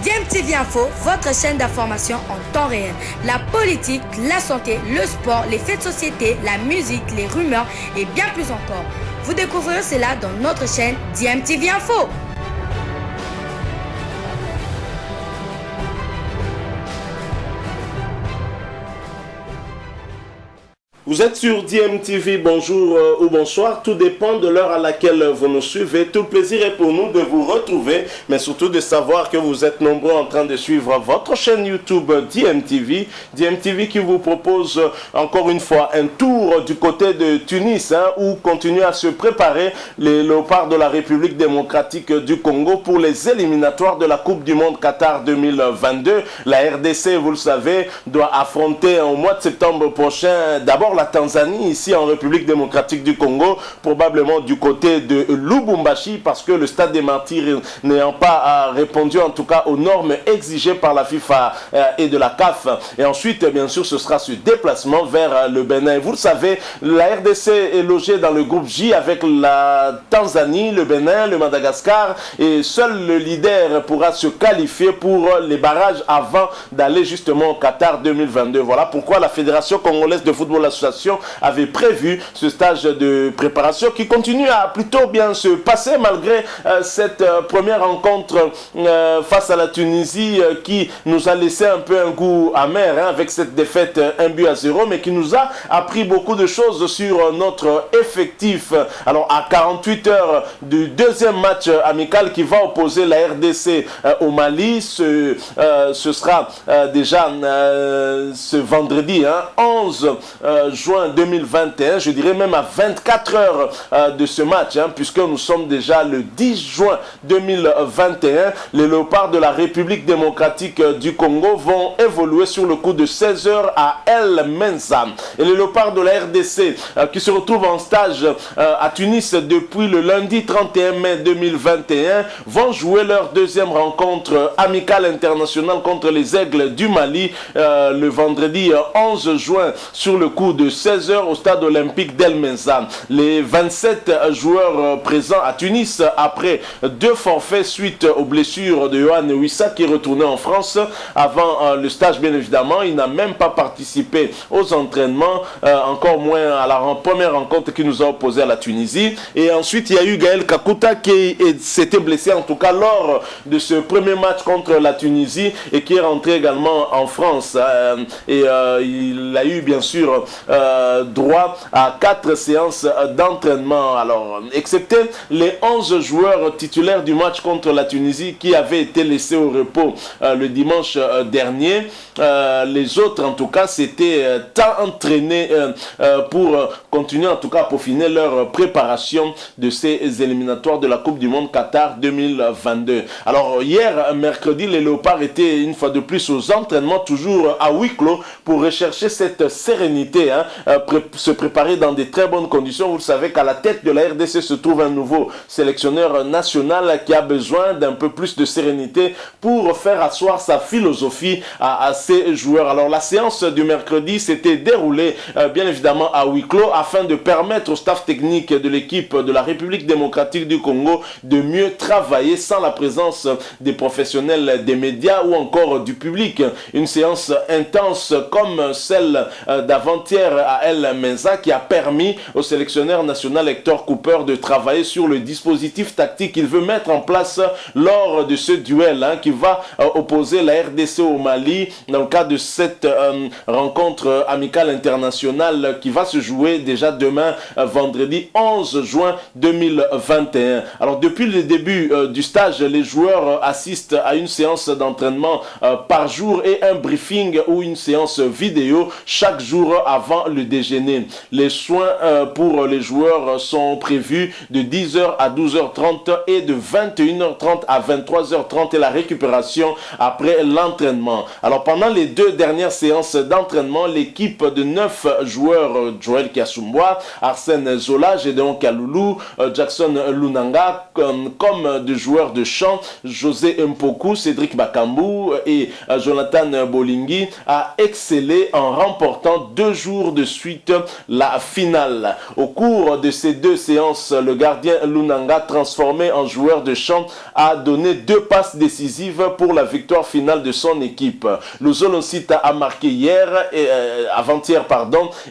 DMTV Info, votre chaîne d'information en temps réel. La politique, la santé, le sport, les faits de société, la musique, les rumeurs et bien plus encore. Vous découvrirez cela dans notre chaîne DMTV Info. Vous êtes sur DMTV, bonjour ou bonsoir, tout dépend de l'heure à laquelle vous nous suivez. Tout le plaisir est pour nous de vous retrouver, mais surtout de savoir que vous êtes nombreux en train de suivre votre chaîne YouTube DMTV. DMTV qui vous propose encore une fois un tour du côté de Tunis, où continuent à se préparer les léopards de la République démocratique du Congo pour les éliminatoires de la Coupe du Monde Qatar 2022. La RDC, vous le savez, doit affronter au mois de septembre prochain d'abord la Tanzanie, ici en République démocratique du Congo, probablement du côté de Lubumbashi, parce que le stade des Martyrs n'ayant pas répondu en tout cas aux normes exigées par la FIFA et de la CAF. Et ensuite, bien sûr, ce sera ce déplacement vers le Bénin. Vous le savez, la RDC est logée dans le groupe J avec la Tanzanie, le Bénin, le Madagascar, et seul le leader pourra se qualifier pour les barrages avant d'aller justement au Qatar 2022. Voilà pourquoi la Fédération congolaise de football association avait prévu ce stage de préparation qui continue à plutôt bien se passer malgré cette première rencontre face à la Tunisie qui nous a laissé un peu un goût amer avec cette défaite 1-0, mais qui nous a appris beaucoup de choses sur notre effectif. Alors à 48 heures du deuxième match amical qui va opposer la RDC au Mali, ce sera déjà ce vendredi 11 juin 2021, je dirais même à 24 heures de ce match, puisque nous sommes déjà le 10 juin 2021. Les léopards de la République démocratique du Congo vont évoluer sur le coup de 16 heures à El Mensa. Et les léopards de la RDC qui se retrouvent en stage à Tunis depuis le lundi 31 mai 2021 vont jouer leur deuxième rencontre amicale internationale contre les Aigles du Mali le vendredi 11 juin sur le coup de 16 heures au stade olympique d'El Mensa. Les 27 joueurs présents à Tunis après 2 forfaits suite aux blessures de Yohan Wissa qui est retourné en France avant le stage bien évidemment. Il n'a même pas participé aux entraînements, encore moins à la première rencontre qui nous a opposé à la Tunisie. Et ensuite il y a eu Gaël Kakuta qui s'était blessé en tout cas lors de ce premier match contre la Tunisie et qui est rentré également en France. Il a eu bien sûr droit à 4 séances d'entraînement. Alors, excepté les 11 joueurs titulaires du match contre la Tunisie qui avaient été laissés au repos le dimanche dernier, les autres en tout cas s'étaient entraînés pour continuer en tout cas à peaufiner leur préparation de ces éliminatoires de la Coupe du Monde Qatar 2022. Alors hier mercredi, les léopards étaient une fois de plus aux entraînements, toujours à huis clos, pour rechercher cette sérénité, se préparer dans de très bonnes conditions. Vous le savez qu'à la tête de la RDC se trouve un nouveau sélectionneur national qui a besoin d'un peu plus de sérénité pour faire asseoir sa philosophie à ses joueurs. Alors la séance du mercredi s'était déroulée bien évidemment à huis clos afin de permettre au staff technique de l'équipe de la République démocratique du Congo de mieux travailler sans la présence des professionnels des médias ou encore du public. Une séance intense comme celle d'avant-hier à El Mensa qui a permis au sélectionneur national Hector Cooper de travailler sur le dispositif tactique qu'il veut mettre en place lors de ce duel qui va opposer la RDC au Mali dans le cadre de cette rencontre amicale internationale qui va se jouer déjà demain vendredi 11 juin 2021. Alors depuis le début du stage, les joueurs assistent à une séance d'entraînement par jour et un briefing ou une séance vidéo chaque jour avant le déjeuner. Les soins pour les joueurs sont prévus de 10h à 12h30 et de 21h30 à 23h30 et la récupération après l'entraînement. Alors pendant les 2 dernières séances d'entraînement, l'équipe de 9 joueurs, Joël Kiasumboa, Arsène Zola, Gédéon Kaloulou, Jackson Lunanga, comme de joueurs de champ, José Mpoku, Cédric Bakambu et Jonathan Bolingi, a excellé en remportant 2 jours jours de suite la finale. Au cours de ces 2 séances, le gardien Lunanga, transformé en joueur de champ, a donné 2 passes décisives pour la victoire finale de son équipe. Luzolo-Nsita a marqué avant-hier,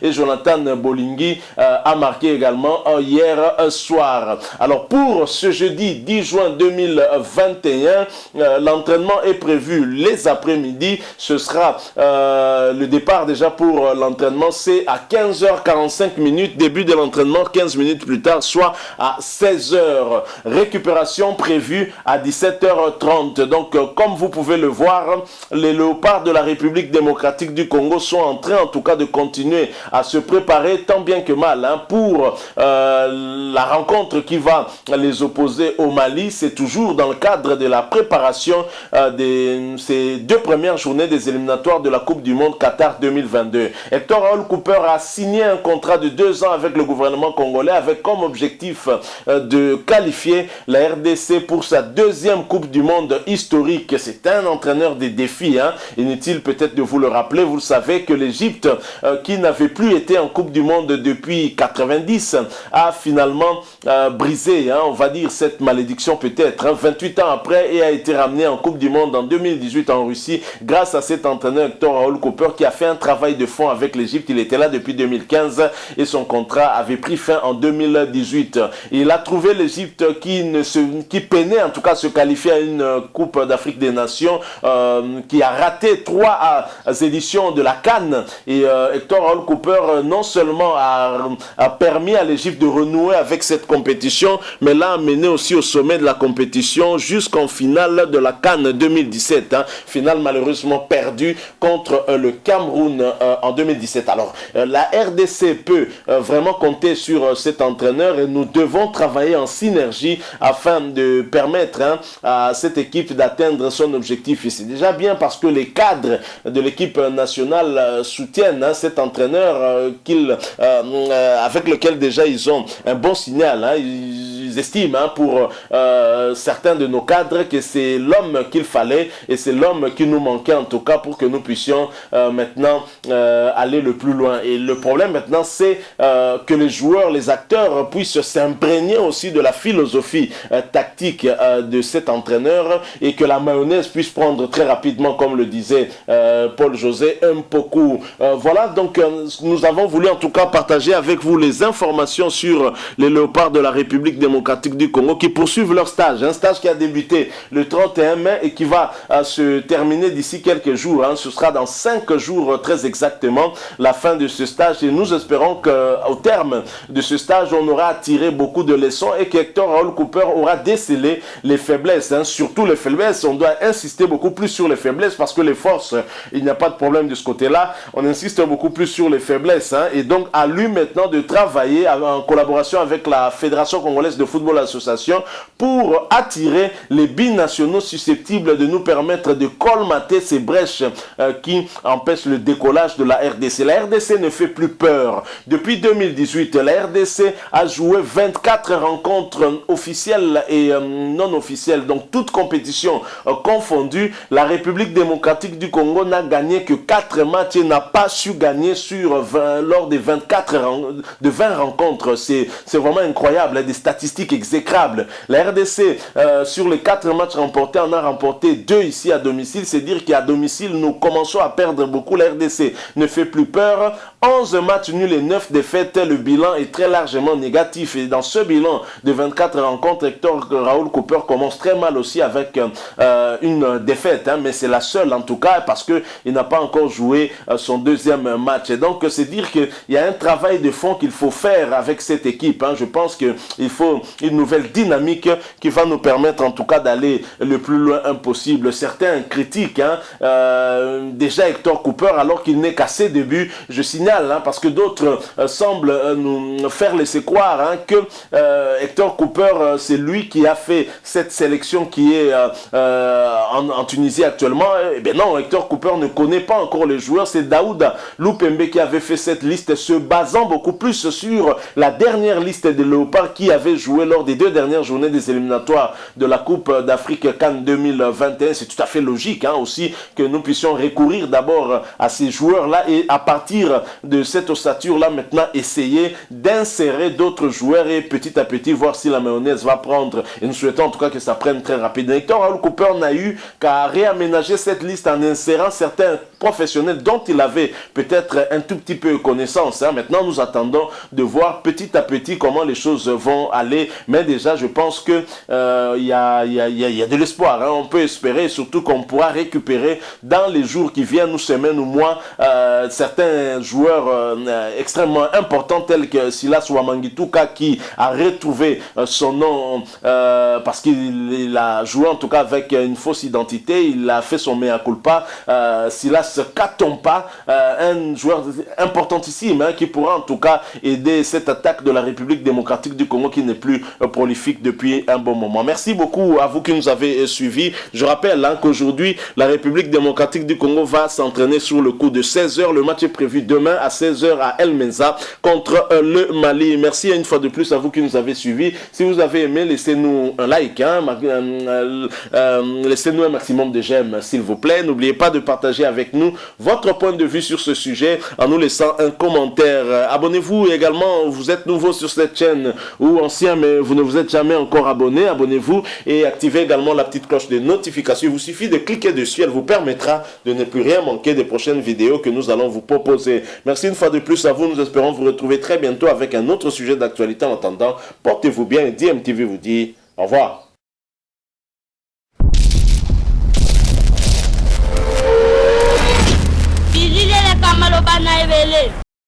et Jonathan Bolingui a marqué également hier soir. Alors pour ce jeudi 10 juin 2021, l'entraînement est prévu les après-midi. Ce sera le départ déjà pour l'entraînement, c'est à 15h45, début de l'entraînement 15 minutes plus tard, soit à 16h. Récupération prévue à 17h30. Donc comme vous pouvez le voir, les Léopards de la République démocratique du Congo sont en train en tout cas de continuer à se préparer tant bien que mal pour la rencontre qui va les opposer au Mali. C'est toujours dans le cadre de la préparation de ces 2 premières journées des éliminatoires de la Coupe du Monde Qatar 2022. Hector Raoul Cooper a signé un contrat de 2 ans avec le gouvernement congolais avec comme objectif de qualifier la RDC pour sa 2e Coupe du Monde historique. C'est un entraîneur des défis. Inutile peut-être de vous le rappeler, vous le savez que l'Égypte, qui n'avait plus été en Coupe du Monde depuis 90, a finalement brisé, on va dire, cette malédiction peut-être, 28 ans après, et a été ramené en Coupe du Monde en 2018 en Russie grâce à cet entraîneur Hector Raoul Cooper qui a fait un travail de fond avec l'Égypte. Il était là depuis 2015 et son contrat avait pris fin en 2018. Il a trouvé l'Égypte qui peinait en tout cas à se qualifier à une Coupe d'Afrique des Nations, qui a raté 3 éditions de la CAN, et Hector Raoul Cooper non seulement a permis à l'Égypte de renouer avec cette compétition, mais l'a amené aussi au sommet de la compétition jusqu'en finale de la CAN 2017, finale malheureusement perdue contre le Cameroun en 2017. Alors la RDC peut vraiment compter sur cet entraîneur et nous devons travailler en synergie afin de permettre à cette équipe d'atteindre son objectif. Et c'est déjà bien parce que les cadres de l'équipe nationale soutiennent cet entraîneur avec lequel déjà ils ont un bon signal. Ils estiment pour certains de nos cadres que c'est l'homme qu'il fallait et c'est l'homme qui nous manquait en tout cas pour que nous puissions maintenant aller le plus loin. Et le problème maintenant c'est que les joueurs, les acteurs puissent s'imprégner aussi de la philosophie tactique de cet entraîneur et que la mayonnaise puisse prendre très rapidement, comme le disait Paul-José Mpoku. Voilà, donc nous avons voulu en tout cas partager avec vous les informations sur les Léopards de la République démocratique du Congo qui poursuivent leur stage. Un stage qui a débuté le 31 mai et qui va se terminer d'ici quelques jours. Ce sera dans 5 jours très exactement la fin de ce stage et nous espérons qu'au terme de ce stage, on aura tiré beaucoup de leçons et qu'Hector Raoul Cooper aura décelé les faiblesses. Surtout les faiblesses, on doit insister beaucoup plus sur les faiblesses parce que les forces, il n'y a pas de problème de ce côté-là. On insiste beaucoup plus sur les faiblesses et donc à lui maintenant de travailler en collaboration avec la Fédération Congolaise de Football Association pour attirer les binationaux susceptibles de nous permettre de colmater ces brèches qui empêchent le décollage de la RDC. La RDC ne fait plus peur. Depuis 2018, la RDC a joué 24 rencontres officielles et non officielles, donc toutes compétitions confondues. La République démocratique du Congo n'a gagné que 4 matchs et n'a pas su gagner lors des 20 rencontres. C'est vraiment incroyable, des statistiques exécrables. La RDC, sur les 4 matchs remportés, en a remporté 2 ici à domicile. C'est dire qu'à domicile, nous commençons à perdre beaucoup. La RDC ne fait plus peur. 11 matchs nuls et 9 défaites. Le bilan est très largement négatif. Et dans ce bilan de 24 rencontres, Hector Raoul Cooper commence très mal aussi avec une défaite. Mais c'est la seule en tout cas parce qu'il n'a pas encore joué son 2e match. Et donc c'est dire qu'il y a un travail de fond qu'il faut faire avec cette équipe. Je pense qu'il faut une nouvelle dynamique qui va nous permettre en tout cas d'aller le plus loin possible. Certains critiquent déjà Hector Cooper alors qu'il n'est qu'à ses débuts. Je signale parce que d'autres semblent nous faire laisser croire que Hector Cooper c'est lui qui a fait cette sélection qui est en Tunisie actuellement. Eh bien non, Hector Cooper ne connaît pas encore les joueurs. C'est Daouda Loupembe qui avait fait cette liste se basant beaucoup plus sur la dernière liste des Léopards qui avait joué lors des 2 dernières journées des éliminatoires de la Coupe d'Afrique CAN 2021. C'est tout à fait logique aussi que nous puissions recourir d'abord à ces joueurs-là et à partir de cette ossature-là maintenant essayer d'insérer d'autres joueurs et petit à petit voir si la mayonnaise va prendre. Et nous souhaitons en tout cas que ça prenne très rapidement. Hector Raoul Cooper n'a eu qu'à réaménager cette liste en insérant certains professionnels dont il avait peut-être un tout petit peu connaissance. Maintenant, nous attendons de voir petit à petit comment les choses vont aller. Mais déjà, je pense que il y a de l'espoir. On peut espérer surtout qu'on pourra récupérer dans les jours qui viennent, ou semaines ou mois, certains joueurs extrêmement importants tels que Silas Wamangituka qui a retrouvé son nom parce qu'il a joué en tout cas avec une fausse identité. Il a fait son mea culpa. Silas Katompa, un joueur importantissime qui pourra en tout cas aider cette attaque de la République démocratique du Congo qui n'est plus prolifique depuis un bon moment. Merci beaucoup à vous qui nous avez suivis. Je rappelle qu'aujourd'hui, la République démocratique du Congo va s'entraîner sur le coup de 16h. Le match est prévu demain à 16h à El Menza contre le Mali. Merci une fois de plus à vous qui nous avez suivis. Si vous avez aimé, laissez-nous un like, laissez-nous un maximum de j'aime s'il vous plaît. N'oubliez pas de partager avec nous votre point de vue sur ce sujet en nous laissant un commentaire. Abonnez-vous également, vous êtes nouveau sur cette chaîne ou ancien mais vous ne vous êtes jamais encore abonné, abonnez-vous et activez également la petite cloche de notification. Il vous suffit de cliquer dessus, elle vous permettra de ne plus rien manquer des prochaines vidéos que nous allons vous proposer. Merci une fois de plus à vous, nous espérons vous retrouver très bientôt avec un autre sujet d'actualité. En attendant, portez-vous bien et DMTV vous dit au revoir. Bilile le kamalo bana ebele.